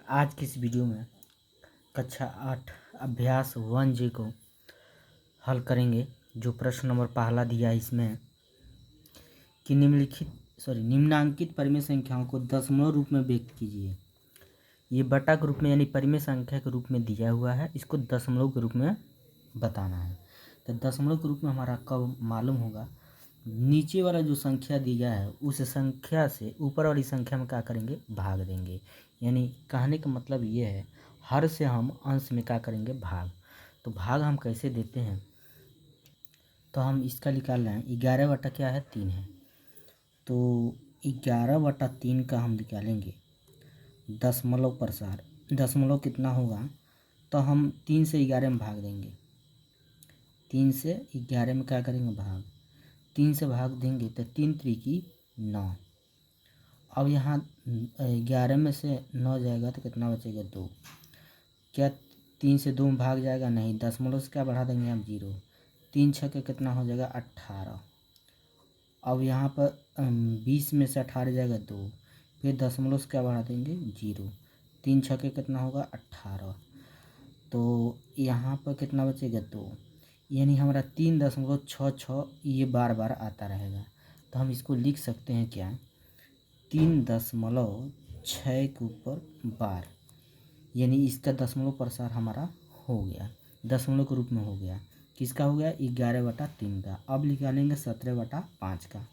आज की इस वीडियो में कक्षा 8 अभ्यास 1G को हल करेंगे। जो प्रश्न नंबर पहला दिया है इसमें कि निम्नांकित परिमेय संख्याओं को दशमलव रूप में व्यक्त कीजिए। ये बटा के रूप में यानी परिमेय संख्या के रूप में दिया हुआ है, इसको दशमलव के रूप में बताना है। तो दशमलव के रूप में हमारा कब मालूम होगा, नीचे वाला जो संख्या दिया है उस संख्या से ऊपर वाली संख्या में क्या करेंगे, भाग देंगे। यानी कहने का मतलब ये है हर से हम अंश में क्या करेंगे, भाग। तो भाग हम कैसे देते हैं, तो हम इसका निकाल रहे हैं 11 बटा क्या है 3 है, तो 11 बटा 3 का हम निकालेंगे दशमलव प्रसार। दशमलव कितना होगा, तो हम 3 से 11 में भाग देंगे। 3 से 11 में क्या करेंगे, भाग। 3 से भाग देंगे तो 3 त्रिकी 9। अब यहाँ 11 में से 9 जाएगा तो कितना बचेगा, 2। क्या 3 से 2 में भाग जाएगा, नहीं। दशमलव से क्या बढ़ा देंगे हम, 0। 3 छः के कितना हो जाएगा, 18। अब यहाँ पर 20 में से 18 जाएगा 2, फिर दशमलव से क्या बढ़ा देंगे, 0। 3 छः के कितना होगा, 18। तो यहाँ पर कितना बचेगा, 2। यानी हमारा 3.66 ये बार बार आता रहेगा। तो हम इसको लिख सकते हैं क्या, 3.6 के ऊपर बार, यानी इसका दशमलव प्रसार हमारा हो गया, दशमलव के रूप में हो गया। किसका हो गया, 11 बटा 3 का। अब निकालेंगे 17 बटा 5 का।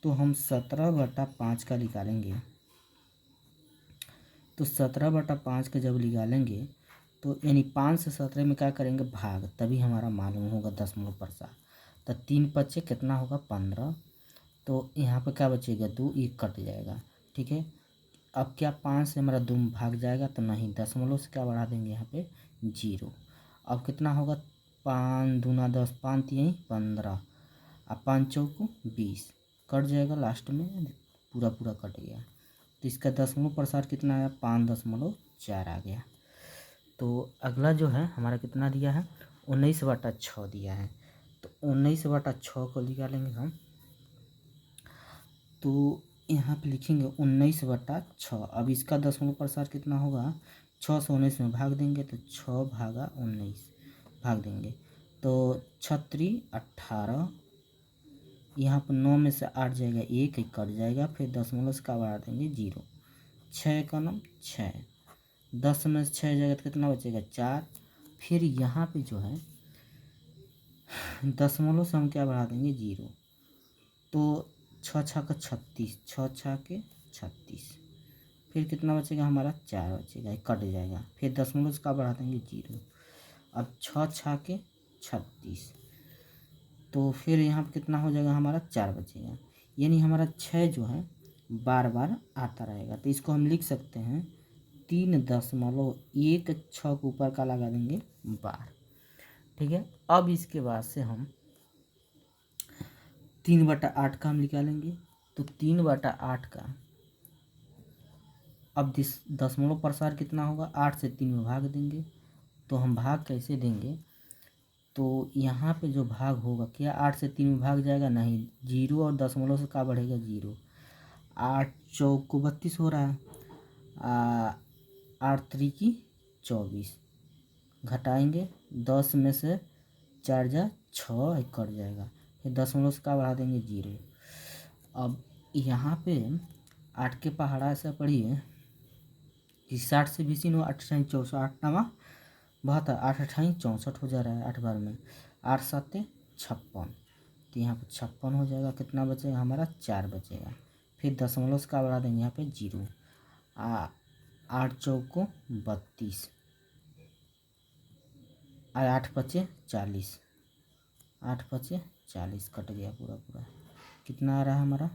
तो हम 17 बटा 5 का निकालेंगे, तो 17 बटा 5 का जब निकालेंगे तो यानी 5 से 17 में क्या करेंगे, भाग, तभी हमारा मालूम होगा दशमलव प्रसार। तो 3 पच्चे कितना होगा, 15। तो यहाँ पर क्या बचेगा, 2, ये कट जाएगा, ठीक है। अब क्या 5 से हमारा 2 भाग जाएगा, तो नहीं, दशमलव से क्या बढ़ा देंगे यहाँ पे, 0। अब कितना होगा, 5 दूना 10, 5 यहीं 15, अब 5 चौको 20, कट जाएगा लास्ट में, पूरा पूरा कट गया। तो इसका दशमलव प्रसार कितना आया, 5.4 आ गया। तो अगला जो है हमारा कितना दिया है, 19 बटा 6 दिया है। तो 19 बटा 6 को निकालेंगे हम, तो यहाँ पे लिखेंगे 19 बटा 6। अब इसका दशमलव प्रसार कितना होगा, 6 से 19 में भाग देंगे तो 6 भागा 19 भाग देंगे, तो 6 18। यहाँ पर 9 में से 8 जाएगा, 1 कट जाएगा, फिर दशमलव से क्या बढ़ा देंगे, 0। 6 का नाम 6, 10 में से 6 जाएगा तो कितना बचेगा, 4। फिर यहाँ पे जो है दशमलव से हम क्या बढ़ा देंगे, 0। तो 6 छः का 36, 6 छः के 36, फिर कितना बचेगा हमारा, 4 बचेगा, ये कट जाएगा, फिर दशमलव से क्या बढ़ा देंगे, 0। अब 6 छः के 36, तो फिर यहाँ पर कितना हो जाएगा हमारा, 4 बचेगा। यानी हमारा 6 जो है बार बार आता रहेगा। तो इसको हम लिख सकते हैं 3.16 के ऊपर का लगा देंगे, बार, ठीक है। अब इसके बाद से हम 3 बटा 8 का हम निकालेंगे। तो 3 बटा 8 का अब दशमलव प्रसार कितना होगा, 8 से 3 में भाग देंगे। तो हम भाग कैसे देंगे, तो यहाँ पे जो भाग होगा, क्या 8 से 3 में भाग जाएगा, नहीं, 0 और दशमलव से क्या बढ़ेगा, 0। 8 चौको 32 हो रहा है, 8 त्रिकी 24, घटाएंगे 10 में से 4 जा 6, कट जाएगा, फिर दशमलव से क्या बढ़ा देंगे, 0। अब यहाँ पे 8 के पहाड़ा ऐसा पढ़िए कि 60 से 20 नो 8 अठाई 64, 8 नवा 72, 8 अठाई 64 हो जा रहा है 8 बार में, 8 7 56, तो यहाँ पे 56 हो जाएगा। कितना बचेगा हमारा, 4 बचेगा। फिर दशमलव से क्या बढ़ा देंगे, यहाँ पे 0। 8 चौको 32, 8 पचे 40, 8 पचे 40, कट गया पूरा पूरा। कितना आ रहा है हमारा,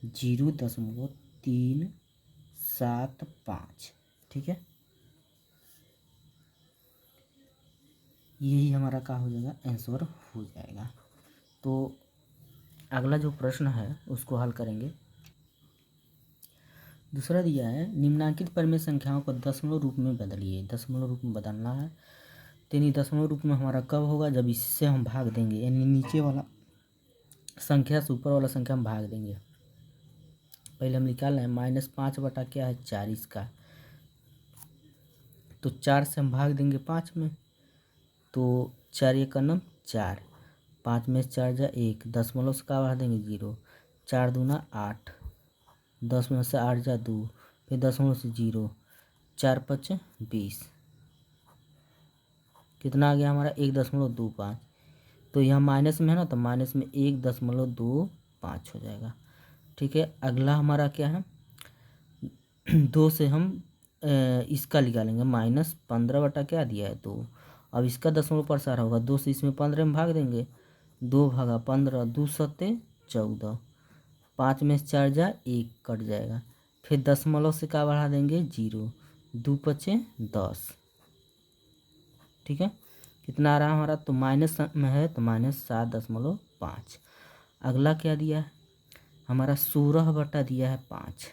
0.375, ठीक है। यही हमारा क्या हो जाएगा, आंसर हो जाएगा। तो अगला जो प्रश्न है उसको हल करेंगे। दूसरा दिया है, निम्नांकित परिमेय संख्याओं को दशमलव रूप में बदलिए। दशमलव रूप में बदलना है, यानी दशमलव रूप में हमारा कब होगा, जब इससे हम भाग देंगे, यानी नीचे वाला संख्या से ऊपर वाला संख्या हम भाग देंगे। पहले हम निकाल रहे हैं -5 बटा क्या है 4 इसका, तो 4 से हम भाग देंगे 5 में, तो 4 एक नम 4, 5 में 4 जा 1, 10 से का बढ़ा देंगे 0, 4 दूना 8, 10 में से 8 जा 2, फिर 10 से 0, 4 पचे 20, कितना आ गया हमारा 1.25। तो यहाँ माइनस में है ना, तो माइनस में 1.25 हो जाएगा। ठीक है, अगला हमारा क्या है, 2 से हम इसका निकालेंगे -15 बटा क्या दिया है 2। अब इसका दशमलव प्रसार होगा, 2 से इसमें 15 में भाग देंगे, 2 भागा 15, 2 सत्ते 14, 5 में 4 जा 1 कट जाएगा, फिर दशमलव से क्या बढ़ा देंगे 0, 2 पचे 10। ठीक है, कितना आ रहा है हमारा, तो माइनस में है तो -7.5। अगला क्या दिया है हमारा 16 बटा दिया है 5,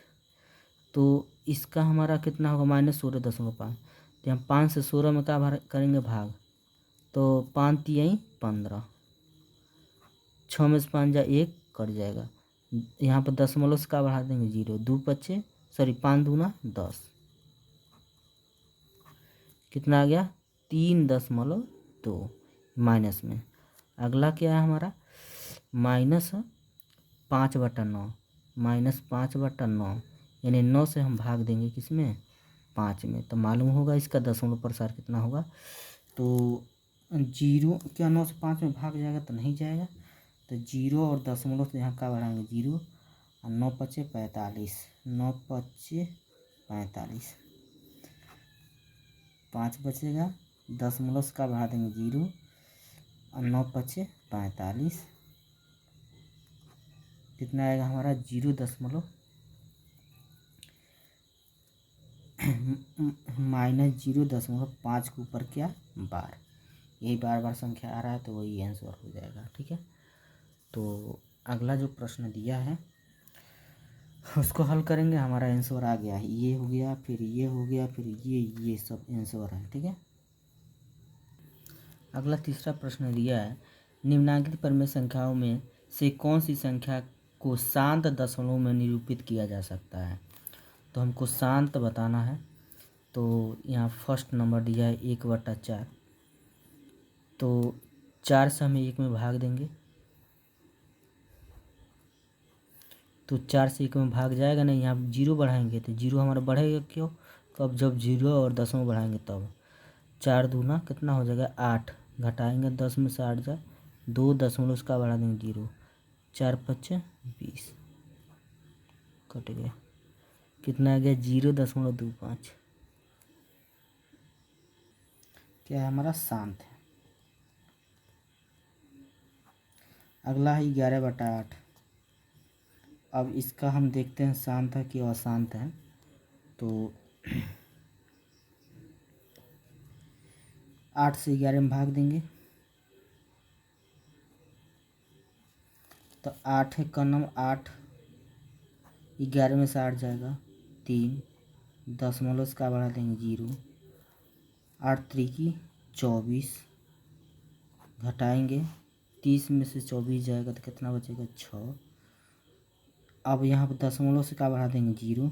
तो इसका हमारा कितना होगा -16.5। तो हम 5 से 16 में क्या करेंगे भाग, तो 5 तियाई 15, 6 में से 5 जा 1 कट जाएगा, यहाँ पर दशमलव से क्या बढ़ा देंगे 0, 2 पचे 5 दूना 10, कितना आ गया 3.2 माइनस में। अगला क्या है हमारा -5/9, -5/9, यानी 9 से हम भाग देंगे किसमें 5 में, तो मालूम होगा इसका दशमलव प्रसार कितना होगा। तो 0 क्या 9 से 5 में भाग जाएगा तो नहीं जाएगा, तो 0 और दशमलव से यहाँ का बढ़ाएंगे 0, और 9 पचे 45, 9 पचे 45, 5 बचेगा, दशमलव से का बढ़ा देंगे 0, और 9 पचे 45, कितना आएगा हमारा 0.5 के ऊपर क्या बार, यही बार बार संख्या आ रहा है तो वही आंसर हो जाएगा। ठीक है, तो अगला जो प्रश्न दिया है उसको हल करेंगे, हमारा आंसर आ गया है, ये हो गया, फिर ये हो गया, फिर ये सब आंसर है। ठीक है, अगला तीसरा प्रश्न दिया है, निम्नलिखित परिमेय संख्याओं में से कौन सी संख्या को शांत दशमलव में निरूपित किया जा सकता है। तो हमको शांत बताना है, तो यहाँ फर्स्ट नंबर दिया है 1/4, तो 4 से हमें 1 में भाग देंगे, तो 4 से 1 में भाग जाएगा नहीं, यहाँ 0 बढ़ाएंगे तो 0 हमारा बढ़ेगा क्यों, तो अब जब 0 और दशमलव बढ़ाएंगे तब 4 दूना कितना हो जाएगा 8, घटाएंगे 10 में से 8 जा 2, दशमलव उसका बढ़ा देंगे 0, 4 पचे 20, कट गया, कितना आ गया 0.25, क्या है हमारा शांत है। अगला है 11/8, अब इसका हम देखते हैं शांत है कि अशांत है। तो 8 से 11 में भाग देंगे, तो 8 है का नम 8, 11 में से 8 जाएगा 3, दशमलव से का बढ़ा देंगे 0, 8 त्रिकी 24, घटाएंगे 30 में से 24 जाएगा तो कितना बचेगा 6, अब यहाँ पर दशमलव से का बढ़ा देंगे 0,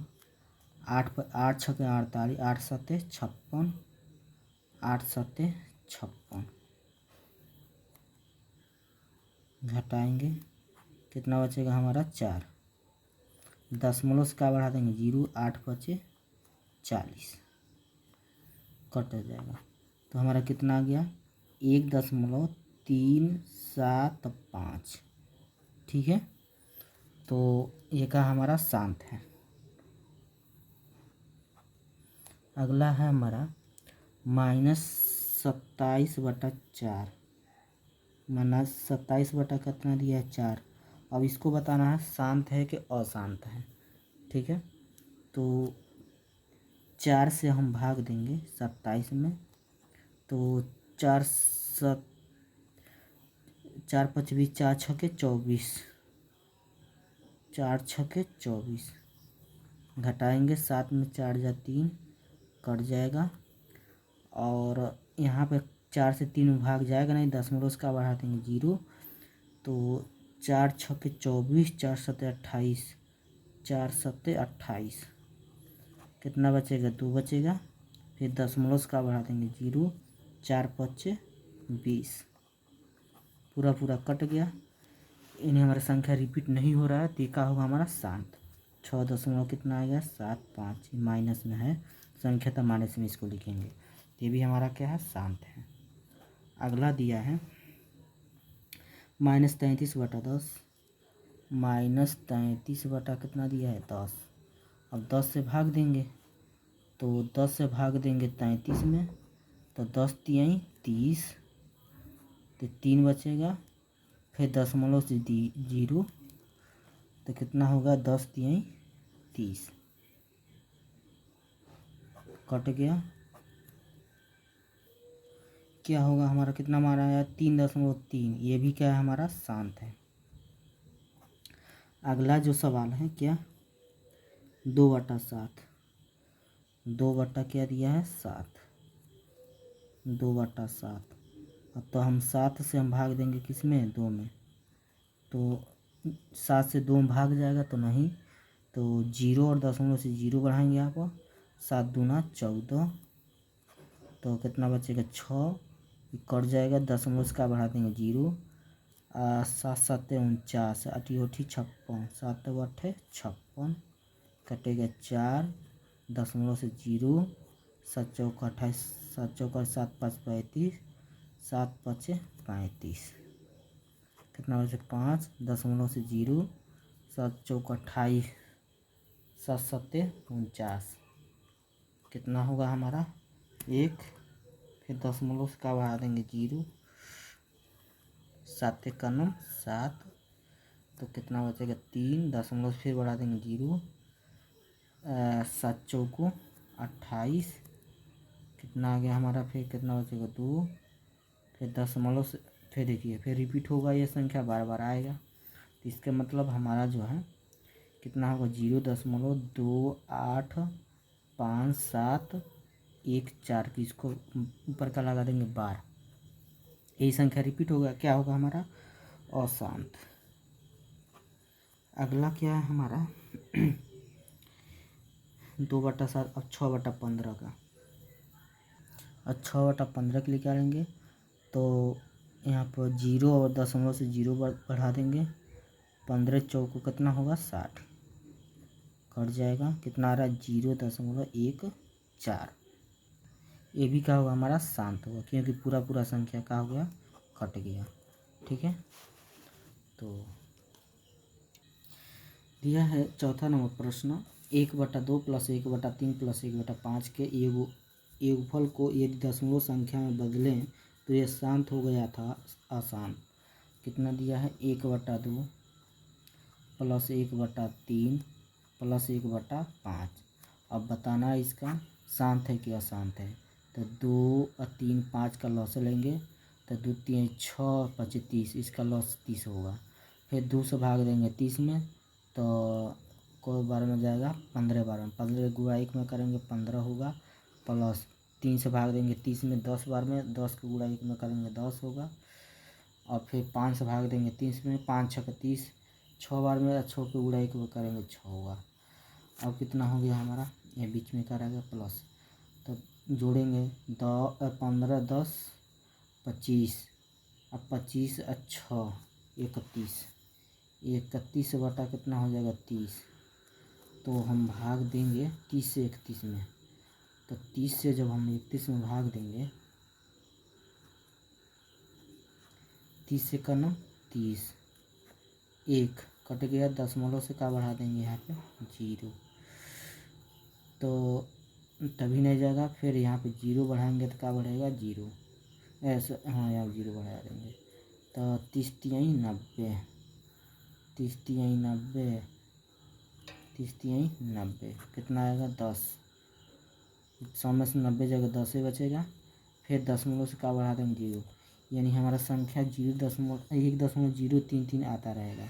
8 पर 8 छके 48, 8 सत्ते 56, 8 सत्ते 56, घटाएंगे कितना बचेगा हमारा 4, दशमलव से का बढ़ा देंगे 0, 8 पचे 40, कट जाएगा, तो हमारा कितना आ गया 1.375। ठीक है, तो ये का हमारा शांत है। अगला है हमारा -27/4, -27 बटा कितना दिया है 4, अब इसको बताना है शांत है कि अशांत है। ठीक है, तो 4 से हम भाग देंगे 27 में, तो 4 5 20, 4 छके 24, 4 छके 24, घटाएंगे 7 में 4 जा 3 कट जाएगा, और यहाँ पे 4 से 3 में भाग जाएगा नहीं, दशमलव उसका बढ़ा देंगे 0, तो 4 छके 24, 4 सत्ते 28, 4 सत्ते 28, कितना बचेगा 2 बचेगा, फिर दशमलव से का बढ़ा देंगे 0, 4 पच्चे 20, पूरा पूरा कट गया। इन्हें हमारा संख्या रिपीट नहीं हो रहा है तो ये का होगा हमारा शांत। 6 दशमलव कितना आ गया 75, माइनस में है संख्या तो माइनस में इसको लिखेंगे। ये भी हमारा क्या है शांत है। अगला दिया है -33/10, -33 कितना दिया है 10। अब 10 से भाग देंगे तो 10 से भाग देंगे 33 में तो 10 तियाई 30, तो 3 बचेगा। फिर दशमलव से 0 तो कितना होगा 10 तियाई 30, कट गया। क्या होगा हमारा कितना मारा है 3.3, ये भी क्या है हमारा शांत है। अगला जो सवाल है क्या 2/7, 2 बटा क्या दिया है 7, 2/7। अब तो हम 7 से हम भाग देंगे किस में 2 में, तो 7 से 2 में भाग जाएगा तो नहीं, तो 0 और दशमलव से 0 बढ़ाएंगे यहाँ पर, 7 दूना 14, तो कितना बचेगा 6, कट जाएगा। दशमलव से का बढ़ा देंगे 0, 7 7 49, 8 8 56, 7 8 56, कटेगा 4, दशमलव से 0, 7 चौका 28, 7 चौका 7 5 35, 7 5 35, कितना बचे 5, दशमलव से 0, 7 चौका 28, 7 7 49, कितना होगा हमारा 1। फिर दशमलव से का बढ़ा देंगे 0, 7 1 7, तो कितना बचेगा 3, दशमलव से फिर बढ़ा देंगे 0, 7 चौको 28, कितना आ गया हमारा, फिर कितना बचेगा 2, फिर दशमलव से फिर देखिए फिर रिपीट होगा, ये संख्या बार बार आएगा तो इसका मतलब हमारा जो है कितना होगा 0.285714 की इसको ऊपर का लगा देंगे बार, यही संख्या रिपीट होगा, क्या होगा हमारा अशांत। अगला क्या है हमारा 2/7, अब 6/15 का, अब 6/15 के लिए क्या लेंगे तो यहाँ पर 0 और दशमलव से 0 बढ़ा देंगे, 15 चौको कितना होगा 60, कट जाएगा। कितना आ रहा है 0.14, ये भी क्या होगा हमारा शांत होगा क्योंकि पूरा पूरा संख्या का हो गया कट गया। ठीक है, तो दिया है चौथा नंबर प्रश्न 1/2 + 1/3 + 1/5 के योगफल को यदि दशमलव संख्या में बदलें तो यह शांत हो गया था अशांत। कितना दिया है 1/2 + 1/3 + 1/5। अब बताना है इसका शांत है कि अशांत है, तो 2 और 3 5 का लॉस लेंगे तो 2 3 6 5 30, इसका लॉस 30 होगा। फिर 2 से भाग देंगे 30 में तो कोई बार में जाएगा 15 बार में, 15 गुणा 1 में करेंगे 15 होगा, प्लस 3 से भाग देंगे 30 में 10 बार में, 10 को गुणा 1 में करेंगे 10 होगा, और फिर 5 से भाग देंगे 30 में, 5 6 30, 6 बार में 6 को गुणा 1 में करेंगे 6 होगा। अब कितना हो गया हमारा, ये बीच में करेंगे प्लस, तो जोड़ेंगे 15 10 25, अब 25 और 6 31, 31 बटा कितना हो जाएगा 30, तो हम भाग देंगे 30 से 31 में, तो 30 से जब हम 31 में भाग देंगे 30 से करना 30, 1 कट गया, दशमलव से का बढ़ा देंगे यहाँ पे 0, तो तभी नहीं जाएगा। फिर यहाँ पे 0 बढ़ाएंगे तो क्या बढ़ेगा 0, ऐसे हाँ यहाँ 0 बढ़ा देंगे तो 30 तियाई 90, 30 तियाई 90, 30 तियाई 90, कितना आएगा 10, 100 में से 90 जगह 10 ही बचेगा। फिर दशमलव से का बढ़ा देंगे 0, यानी हमारा संख्या 1.033 आता रहेगा।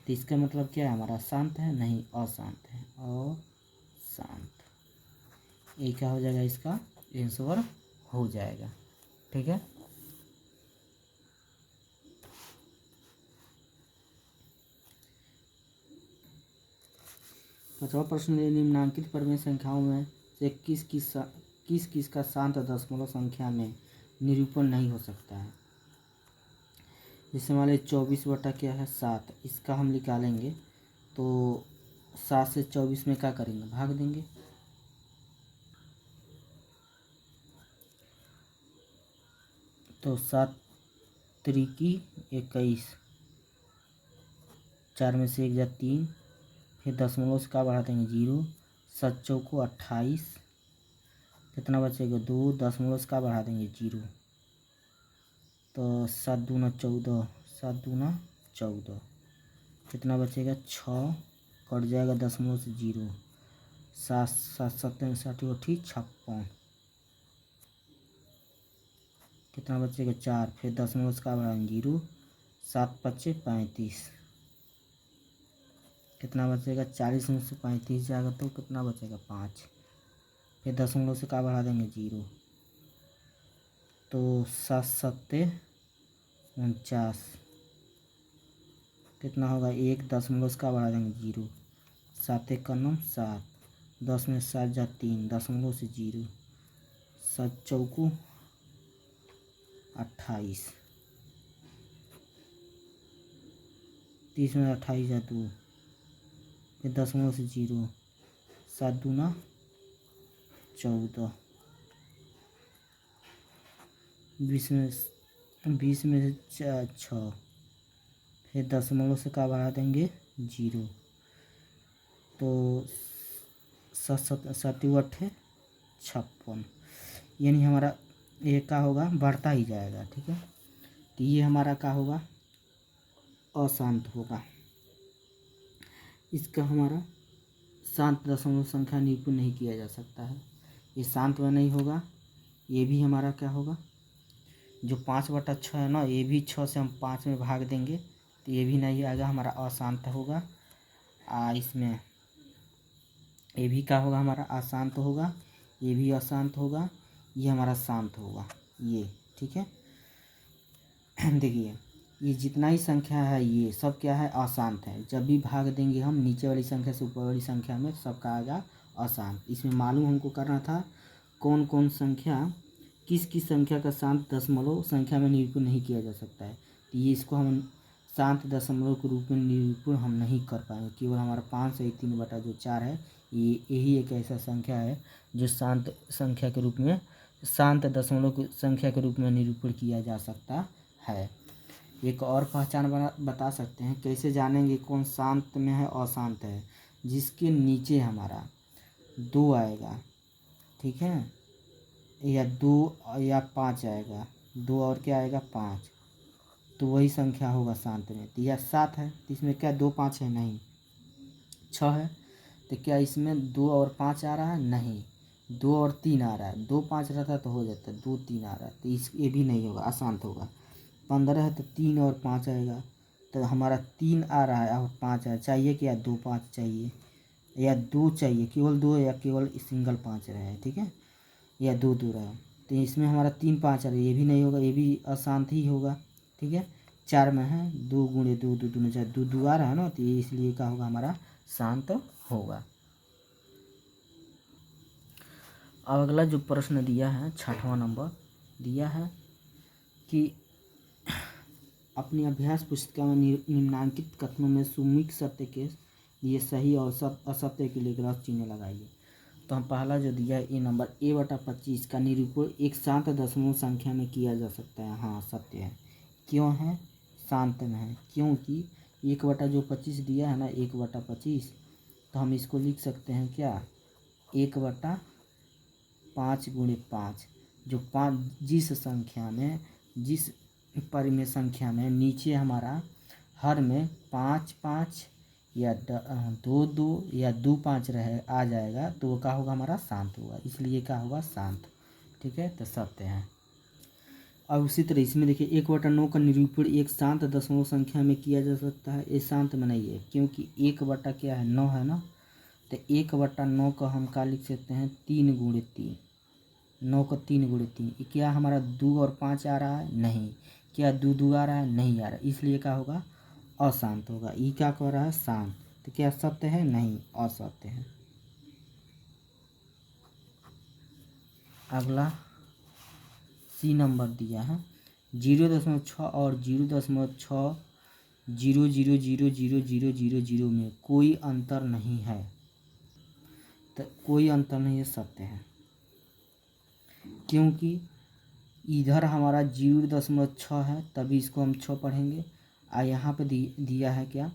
तो इसका मतलब क्या है हमारा शांत है नहीं अशांत है, अशांत, ये क्या हो जाएगा इसका आंसर हो जाएगा। ठीक है, पांचवा प्रश्न, निम्नांकित परिमेय संख्याओं में से 21 की किस किस का शांत दशमलव संख्या में निरूपण नहीं हो सकता है। जैसे मान लीजिए 24 बटा क्या है 7, इसका हम निकालेंगे तो 7 से 24 में क्या करेंगे, भाग देंगे। तो 7 त्रिकी 21, 4 में से 1 जा 3, फिर दशमलव से क्या बढ़ा देंगे 0, 7 चौको 28, कितना बचेगा 2, दशमलव से क्या बढ़ा देंगे 0, तो 7 दूना 14, 7 दूना 14, कितना बचेगा 6, कट जाएगा दशमलव से 0, 7 7 7 60 56, कितना बचेगा 4, फिर दशमलव से क्या बढ़ाएंगे 0, 7 पच्चे 35, कितना बचेगा 40 में से 35 जाएगा तो कितना बचेगा 5, फिर दशमलव से क्या बढ़ा देंगे 0, तो 7 7 49, कितना होगा 1, दशमलव से क्या बढ़ा देंगे 0, 7 1 का 9 7, 10 में 7 जा 3, दशमलव से 0, 7 चौको 28, 30 में 28 जा 2, फिर दशमलव से 0, 7 दूना 14, 20 में 6, फिर दशमलव से क्या बढ़ा देंगे 0, तो 7 7 7 8 56, यानी हमारा ये क्या होगा बढ़ता ही जाएगा। ठीक है, तो ये हमारा क्या होगा अशांत होगा। इसका हमारा शांत दशमलव संख्या निरूपण नहीं किया जा सकता है, ये शांत में नहीं होगा। ये भी हमारा क्या होगा, जो 5/6 है ना, ये भी 6 से हम 5 में भाग देंगे तो ये भी नहीं आएगा, हमारा अशांत होगा। इसमें ये भी क्या होगा हमारा अशांत होगा, ये भी अशांत होगा, ये हमारा शांत होगा ये। ठीक है, देखिए ये जितना ही संख्या है ये सब क्या है अशांत है। जब भी भाग देंगे हम नीचे वाली संख्या से ऊपर वाली संख्या में, सबका आएगा अशांत। इसमें मालूम हमको करना था कौन कौन संख्या किस किस संख्या का शांत दशमलव संख्या में निरूपण नहीं किया जा सकता है। तो ये इसको हम शांत दशमलव के रूप में निरूपण हम नहीं कर पाएंगे। केवल हमारा 5 से 3/4 है, ये यही एक ऐसा संख्या है जो शांत संख्या के रूप में, शांत दशमलव संख्या के रूप में निरूपण किया जा सकता है। एक और पहचान बता सकते हैं, कैसे जानेंगे कौन शांत में है अशांत है, जिसके नीचे हमारा 2 आएगा, ठीक है, या 2 या 5 आएगा, 2 और क्या आएगा 5, तो वही संख्या होगा शांत में। तो यह 7 है तो इसमें क्या 2 5 है, नहीं। 6 है तो क्या इसमें 2 और 5 आ रहा है, नहीं। 2 और 3 आ रहा है, 2 5 रहता तो हो जाता, 2 3 आ रहा है तो ये भी नहीं होगा, अशांत होगा। 15 है तो 3 और 5 आएगा, तो हमारा 3 आ रहा है और 5 है, चाहिए कि या 2 5 चाहिए या 2 चाहिए, केवल 2 या केवल सिंगल 5 रहे, ठीक है, या 2 2 रहा, तो इसमें हमारा 3 5 आ रहा है, ये भी नहीं होगा, ये भी अशांत ही होगा। ठीक है, 4 में है 2 गुणे 2 2 दूने 4, 2 2 आ रहा है ना, तो ये इसलिए क्या होगा हमारा शांत होगा। अब अगला जो प्रश्न दिया है 6वां नंबर दिया है कि अपनी अभ्यास पुस्तिका में निम्नांकित कथनों में सुमिक सत्य के लिए सही और असत्य के लिए ग्रह चिन्ह लगाइए। तो हम पहला जो दिया है ए नंबर A/25 का निरूपण एक शांत दशमलव संख्या में किया जा सकता है। हाँ सत्य है। क्यों है, शांत में है, क्योंकि 1/25 दिया है ना, 1/25, तो हम इसको लिख सकते हैं क्या 1/5 × 5, जो 5 जिस संख्या में, जिस परिमेय संख्या में नीचे हमारा हर में 5 5 या 2 2 या 2 5 रहे आ जाएगा, तो वो क्या होगा हमारा शांत होगा, इसलिए क्या होगा शांत। ठीक है, तो सत्य है। और उसी तरह इसमें देखिए 1/9 का निरूपण एक शांत दशमलव संख्या में किया जा सकता है, ये शांत में नहीं है, क्योंकि 1 क्या है 9 है ना, तो 1/9 का हम क्या लिख सकते हैं 3 × 3, 9 का 3 × 3, क्या हमारा 2 और 5 आ रहा है, नहीं। क्या 2 2 आ रहा है, नहीं आ रहा, इसलिए क्या होगा अशांत होगा। ये क्या कह रहा है शांत, तो क्या सत्य है, नहीं, असत्य है। अगला सी नंबर दिया है 0.6 और 0.6000000 में कोई अंतर नहीं है, तो कोई अंतर नहीं है, सत्य है। क्योंकि इधर हमारा 0.6 है, तभी इसको हम 6 पढ़ेंगे। यहाँ पे दिया है क्या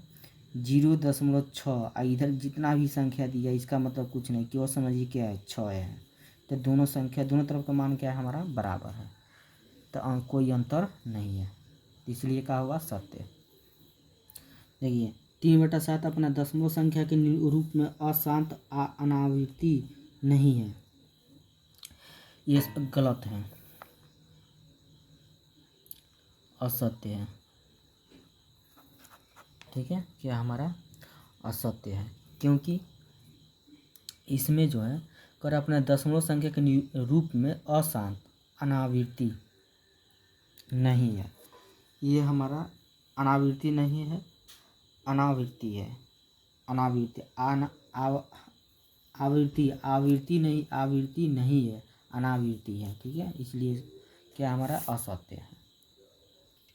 0.6, इधर जितना भी संख्या दिया इसका मतलब कुछ नहीं, केवल समझिए क्या है 6 है। तो दोनों संख्या दोनों तरफ का मान क्या है हमारा बराबर है, तो कोई अंतर नहीं है, इसलिए क्या होगा सत्य। देखिए 3/7 अपना दशमलव संख्या के रूप में अशांत अनावृत्ति नहीं है, ये गलत है, असत्य है। ठीक है, क्या हमारा असत्य है, क्योंकि इसमें जो है कर अपने दशमलव संख्या के रूप में अशांत अनावृत्ति नहीं है, ये हमारा अनावृत्ति नहीं है, अनावृत्ति है, अनावृत्ति आवृत्ति नहीं है, अनावृत्ति है। ठीक है, इसलिए क्या हमारा असत्य है।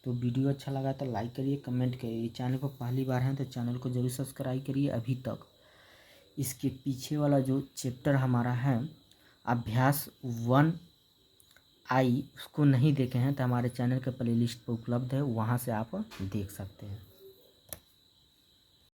तो वीडियो अच्छा लगा तो लाइक करिए, कमेंट करिए, चैनल को पहली बार हैं तो चैनल को जरूर सब्सक्राइब करिए। अभी तक इसके पीछे वाला जो चैप्टर हमारा है अभ्यास 1I उसको नहीं देखे हैं तो हमारे चैनल के प्लेलिस्ट पर उपलब्ध है, वहाँ से आप देख सकते हैं।